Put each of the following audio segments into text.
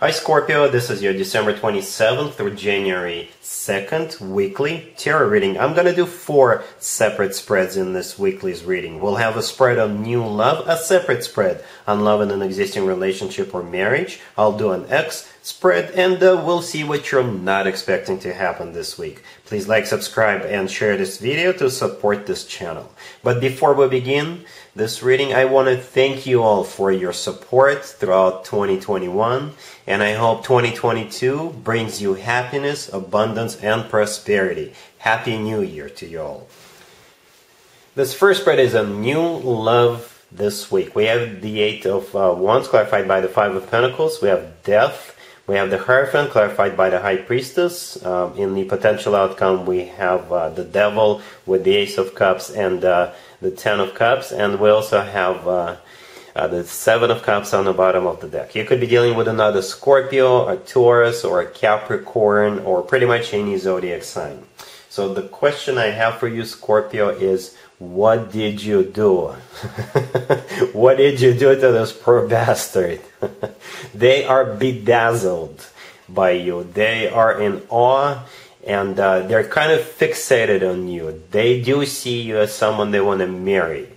Hi Scorpio, this is your December 27th through January 2nd weekly tarot reading. I'm going to do 4 separate spreads in this weekly's reading. We'll have a spread on new love, a separate spread on love in an existing relationship or marriage. I'll do an X spread, and we'll see what you're not expecting to happen this week. Please like, subscribe, and share this video to support this channel. But before we begin this reading, I want to thank you all for your support throughout 2021, and I hope 2022 brings you happiness, abundance, and prosperity. Happy New Year to you all. This first spread is a new love this week. We have the 8 of Wands clarified by the 5 of Pentacles. We have death. We have the Hierophant clarified by the High Priestess. In the potential outcome, we have the Devil with the Ace of Cups and the 10 of Cups. And we also have the 7 of Cups on the bottom of the deck. You could be dealing with another Scorpio, a Taurus, or a Capricorn, or pretty much any zodiac sign. So the question I have for you, Scorpio, is what did you do? What did you do to this poor bastard? They are bedazzled by you. They are in awe, and they're kind of fixated on you. They do see you as someone they want to marry.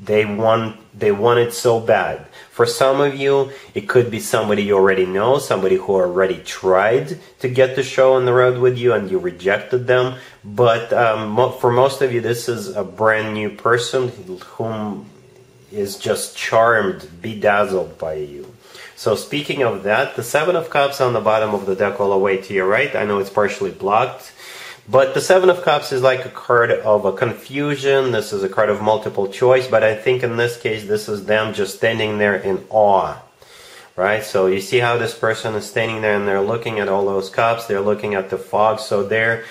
They want it so bad. For some of you, it could be somebody you already know, somebody who already tried to get the show on the road with you and you rejected them. But for most of you, this is a brand new person whom is just charmed, bedazzled by you. So speaking of that, the 7 of Cups on the bottom of the deck all the way to your right. I know it's partially blocked. But the 7 of Cups is like a card of a confusion. This is a card of multiple choice. But I think in this case, this is them just standing there in awe. Right? So you see how this person is standing there and they're looking at all those cups. They're looking at the fog. So their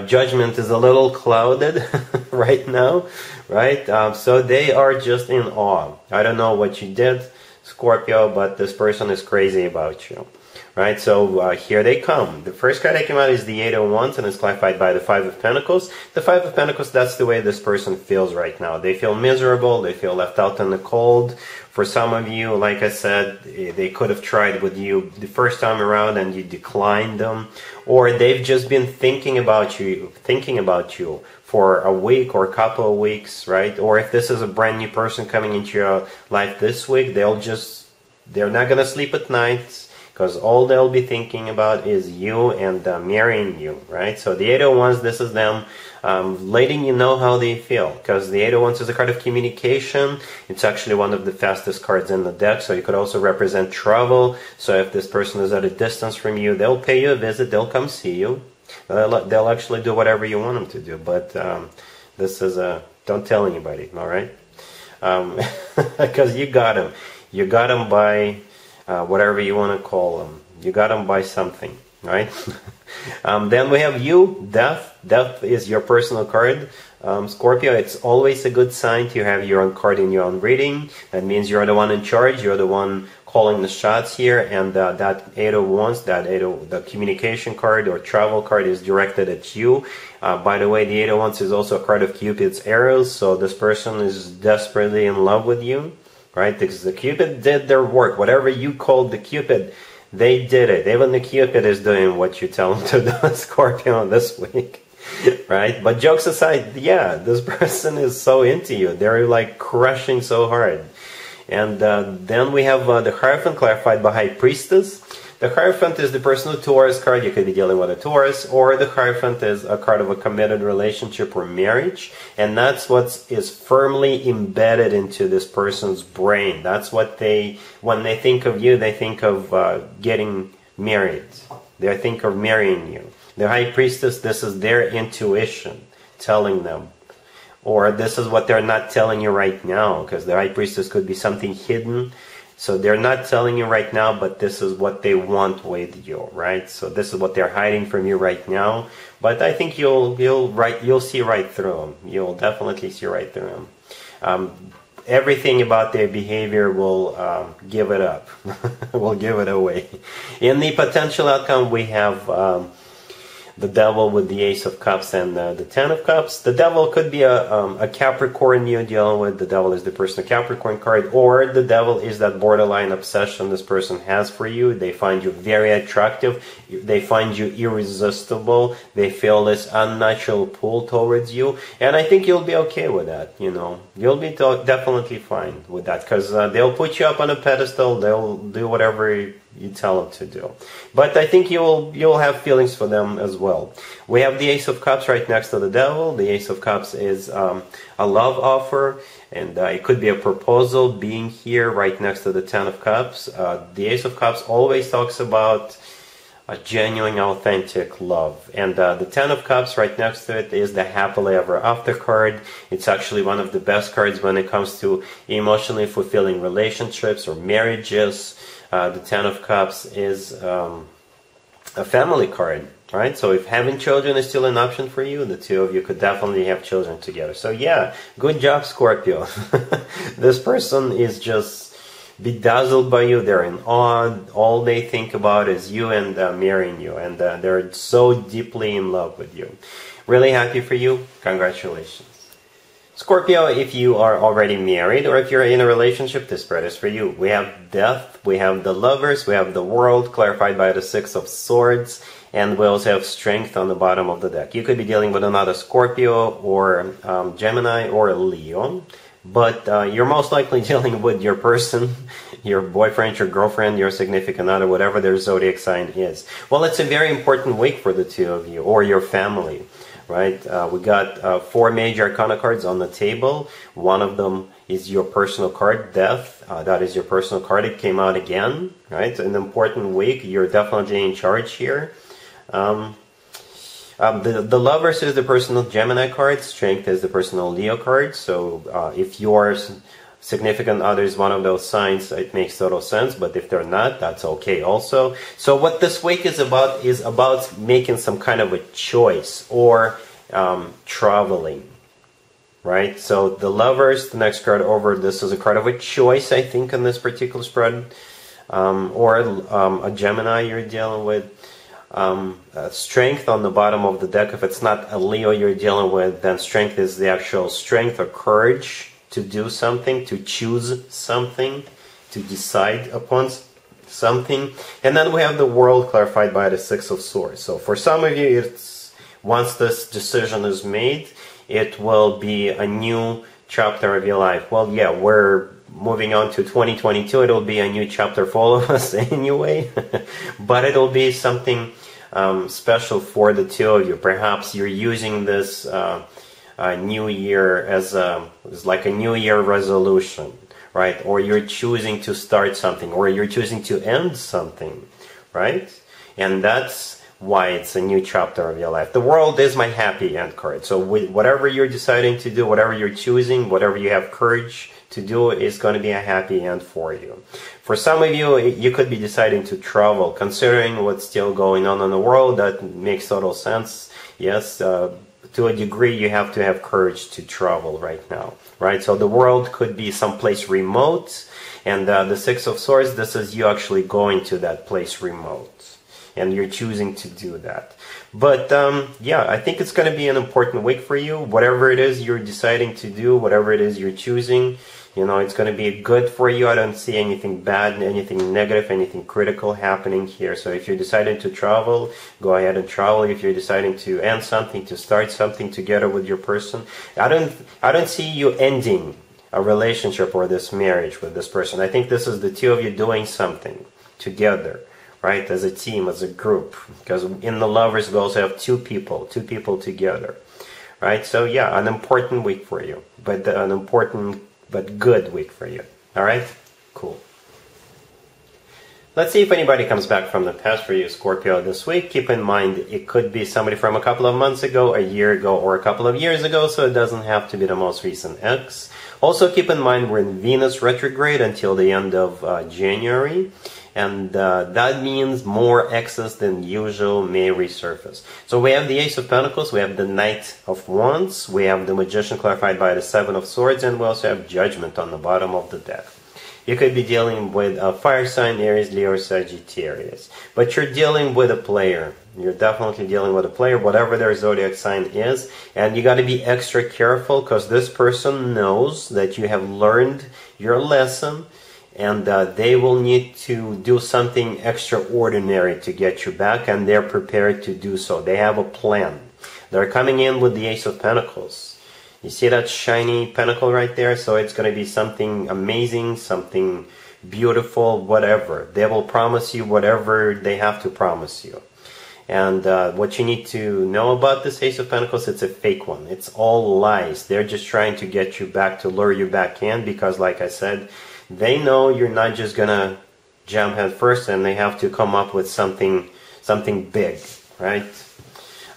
judgment is a little clouded right now. Right? So they are just in awe. I don't know what you did, Scorpio, but this person is crazy about you. Right, so here they come. The first card that came out is the 8 of Wands, and it's clarified by the 5 of Pentacles. The 5 of Pentacles, that's the way this person feels right now. They feel miserable, they feel left out in the cold. For some of you, like I said, they could have tried with you the first time around and you declined them. Or they've just been thinking about you for a week or a couple of weeks, right? Or if this is a brand new person coming into your life this week, they're not going to sleep at night. Because all they'll be thinking about is you and marrying you, right? So the 8 of Wands, this is them letting you know how they feel. Because the 8 of Wands is a card of communication. It's actually one of the fastest cards in the deck. So it could also represent travel. So if this person is at a distance from you, they'll pay you a visit. They'll come see you. They'll actually do whatever you want them to do. But this is don't tell anybody, all right? Because you got them. You got them by... whatever you want to call them. You got them by something, right? Then we have you, Death. Death is your personal card. Scorpio, it's always a good sign to have your own card in your own reading. That means you're the one in charge. You're the one calling the shots here. And that 8 of Wands, the communication card or travel card is directed at you. By the way, the 8 of Wands is also a card of Cupid's arrows. So this person is desperately in love with you. Right, because the Cupid did their work. Whatever you called the Cupid, they did it. Even the Cupid is doing what you tell him to do, Scorpio, this week. Right? But jokes aside, yeah, this person is so into you. They're like crushing so hard. And then we have the Hierophant clarified by High Priestess. The Hierophant is the personal Taurus card. You could be dealing with a Taurus, or the Hierophant is a card of a committed relationship or marriage, and that's what is firmly embedded into this person's brain. That's what when they think of you, they think of getting married. They think of marrying you. The High Priestess, this is their intuition telling them. Or this is what they're not telling you right now, because the High Priestess could be something hidden. So they're not telling you right now, but this is what they want with you, right? So this is what they're hiding from you right now. But I think you'll see right through them. You'll definitely see right through them. Everything about their behavior will give it up. Will give it away. In the potential outcome, we have the Devil with the Ace of Cups and the Ten of Cups. The Devil could be a Capricorn you're dealing with. The Devil is the personal Capricorn card, or the Devil is that borderline obsession this person has for you. They find you very attractive. They find you irresistible. They feel this unnatural pull towards you, and I think you'll be okay with that. You know, you'll be definitely fine with that, because they'll put you up on a pedestal. They'll do whatever you tell them to do. But I think you'll have feelings for them as well. We have the Ace of Cups right next to the Devil. The Ace of Cups is a love offer, and it could be a proposal being here right next to the Ten of Cups. The Ace of Cups always talks about a genuine, authentic love. And the Ten of Cups right next to it is the happily ever after card. It's actually one of the best cards when it comes to emotionally fulfilling relationships or marriages. The Ten of Cups is a family card, right? So if having children is still an option for you, the two of you could definitely have children together. So yeah, good job, Scorpio. This person is just bedazzled by you. They're in awe. All they think about is you and marrying you, and they're so deeply in love with you. Really happy for you. Congratulations. Scorpio, if you are already married or if you're in a relationship, this spread is for you. We have Death, we have the Lovers, we have the World, clarified by the Six of Swords, and we also have Strength on the bottom of the deck. You could be dealing with another Scorpio or Gemini or Leo, but you're most likely dealing with your person, your boyfriend, your girlfriend, your significant other, whatever their zodiac sign is. Well, it's a very important week for the two of you or your family. Right, we got 4 major arcana cards on the table. One of them is your personal card, Death. That is your personal card. It came out again. Right, an important week. You're definitely in charge here. The Lovers is the personal Gemini card. Strength is the personal Leo card. So if your significant other is one of those signs, it makes total sense. But if they're not, that's okay also. So what this week is about making some kind of a choice or traveling, right? So the Lovers, the next card over, this is a card of a choice, I think, in this particular spread. Or a Gemini you're dealing with. Strength on the bottom of the deck. If it's not a Leo you're dealing with, then Strength is the actual strength or courage to do something, to choose something, to decide upon something. And then we have the World, clarified by the Six of Swords. So for some of you, it's once this decision is made, it will be a new chapter of your life. Well, yeah, we're moving on to 2022. It'll be a new chapter for all of us anyway. But it'll be something special for the two of you. Perhaps you're using this new year as like a new year resolution, right? Or you're choosing to start something, or you're choosing to end something, right? And that's why it's a new chapter of your life. The World is my happy end card. So whatever you're deciding to do, whatever you're choosing, whatever you have courage to do, is going to be a happy end for you. For some of you, you could be deciding to travel. Considering what's still going on in the world, that makes total sense. Yes, to a degree, you have to have courage to travel right now, right? So the World could be someplace remote, and the Six of Swords, this is you actually going to that place remote, and you're choosing to do that. But yeah, I think it's going to be an important week for you. Whatever it is you're deciding to do, whatever it is you're choosing, you know, it's going to be good for you. I don't see anything bad, anything negative, anything critical happening here. So if you're deciding to travel, go ahead and travel. If you're deciding to end something, to start something together with your person, I don't see you ending a relationship or this marriage with this person. I think this is the two of you doing something together, right? As a team, as a group. Because in the Lovers, we also have two people together, right? So yeah, an important week for you, but an important but good week for you. All right? Cool. Let's see if anybody comes back from the past for you, Scorpio, this week. Keep in mind, it could be somebody from a couple of months ago, a year ago, or a couple of years ago, so it doesn't have to be the most recent ex. Also, keep in mind, we're in Venus retrograde until the end of January. And that means more exes than usual may resurface. So we have the Ace of Pentacles, we have the Knight of Wands, we have the Magician clarified by the Seven of Swords, and we also have Judgment on the bottom of the deck. You could be dealing with a fire sign, Aries, Leo, or Sagittarius. But you're dealing with a player. You're definitely dealing with a player, whatever their zodiac sign is. And you got to be extra careful because this person knows that you have learned your lesson. And they will need to do something extraordinary to get you back, and they're prepared to do so. They have a plan. They're coming in with the Ace of Pentacles. You see that shiny pentacle right there? So it's going to be something amazing, something beautiful, whatever. They will promise you whatever they have to promise you. And what you need to know about this Ace of Pentacles, it's a fake one. It's all lies. They're just trying to get you back, to lure you back in, because like I said, they know you're not just gonna jump head first, and they have to come up with something big, right?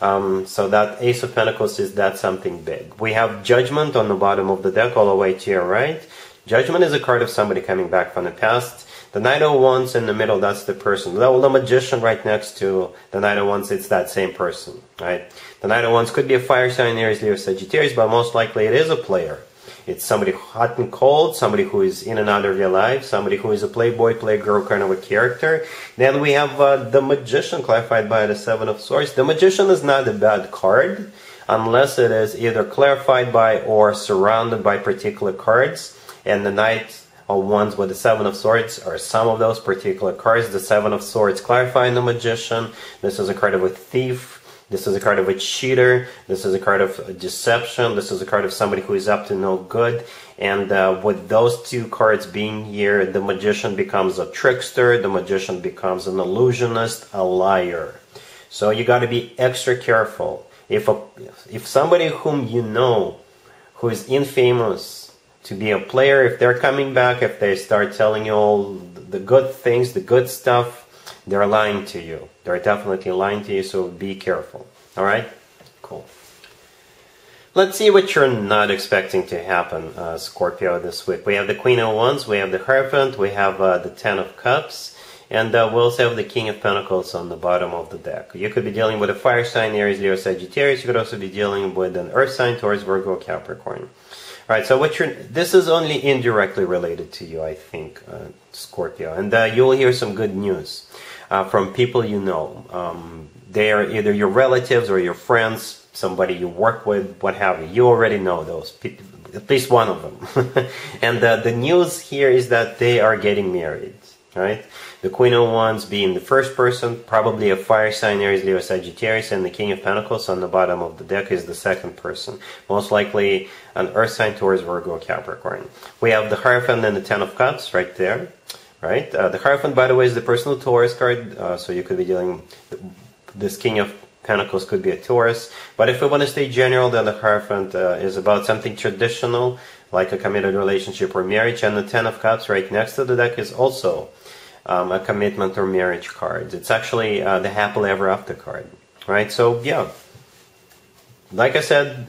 So that Ace of Pentacles is that something big. We have Judgment on the bottom of the deck all the way to your right. Judgment is a card of somebody coming back from the past. The Knight of Wands in the middle, that's the person. The Magician right next to the Knight of Wands, it's that same person, right? The Knight of Wands could be a fire sign, Aries, Leo, Sagittarius, but most likely it is a player. It's somebody hot and cold, somebody who is in and out of your life, somebody who is a playboy, playgirl kind of a character. Then we have the Magician, clarified by the Seven of Swords. The Magician is not a bad card, unless it is either clarified by or surrounded by particular cards. And the Knight of Wands with the Seven of Swords are some of those particular cards. The Seven of Swords clarifying the Magician. This is a card of a thief. This is a card of a cheater. This is a card of deception. This is a card of somebody who is up to no good. And with those two cards being here, the Magician becomes a trickster. The Magician becomes an illusionist, a liar. So you got to be extra careful. If somebody whom you know, who is infamous to be a player, if they're coming back, if they start telling you all the good things, the good stuff, they're lying to you. They're definitely lying to you, so be careful. Alright? Cool. Let's see what you're not expecting to happen, Scorpio, this week. We have the Queen of Wands, we have the Hierophant, we have the Ten of Cups, and we also have the King of Pentacles on the bottom of the deck. You could be dealing with a fire sign, Aries, Leo, Sagittarius. You could also be dealing with an earth sign, Taurus, Virgo, Capricorn. Alright, so this is only indirectly related to you, I think, Scorpio. And you will hear some good news from people you know. They are either your relatives or your friends, somebody you work with, what have you. You already know those people, at least one of them. And the news here is that they are getting married, right? The Queen of Wands being the first person, probably a fire sign, Aries, Leo, Sagittarius, and the King of Pentacles on the bottom of the deck is the second person. Most likely an earth sign, Taurus, Virgo, Capricorn. We have the Hierophant and the Ten of Cups right there, right? The Hierophant, by the way, is the personal Taurus card, so you could be dealing, this King of Pentacles could be a Taurus. But if we want to stay general, then the Hierophant is about something traditional, like a committed relationship or marriage, and the Ten of Cups right next to the deck is also a commitment or marriage card. It's actually the happily ever after card, right? So yeah, like I said,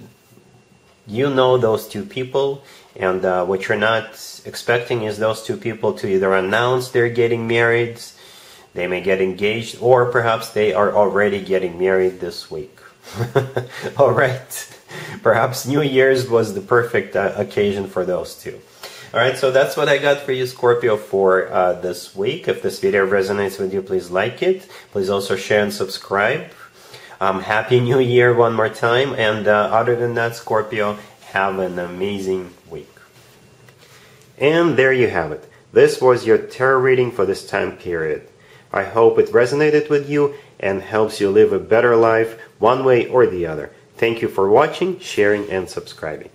you know those two people, and what you're not expecting is those two people to either announce they're getting married, they may get engaged, or perhaps they are already getting married this week. All right, perhaps New Year's was the perfect occasion for those two. Alright, so that's what I got for you, Scorpio, for this week. If this video resonates with you, please like it. Please also share and subscribe. Happy New Year one more time. And other than that, Scorpio, have an amazing week. And there you have it. This was your tarot reading for this time period. I hope it resonated with you and helps you live a better life one way or the other. Thank you for watching, sharing, and subscribing.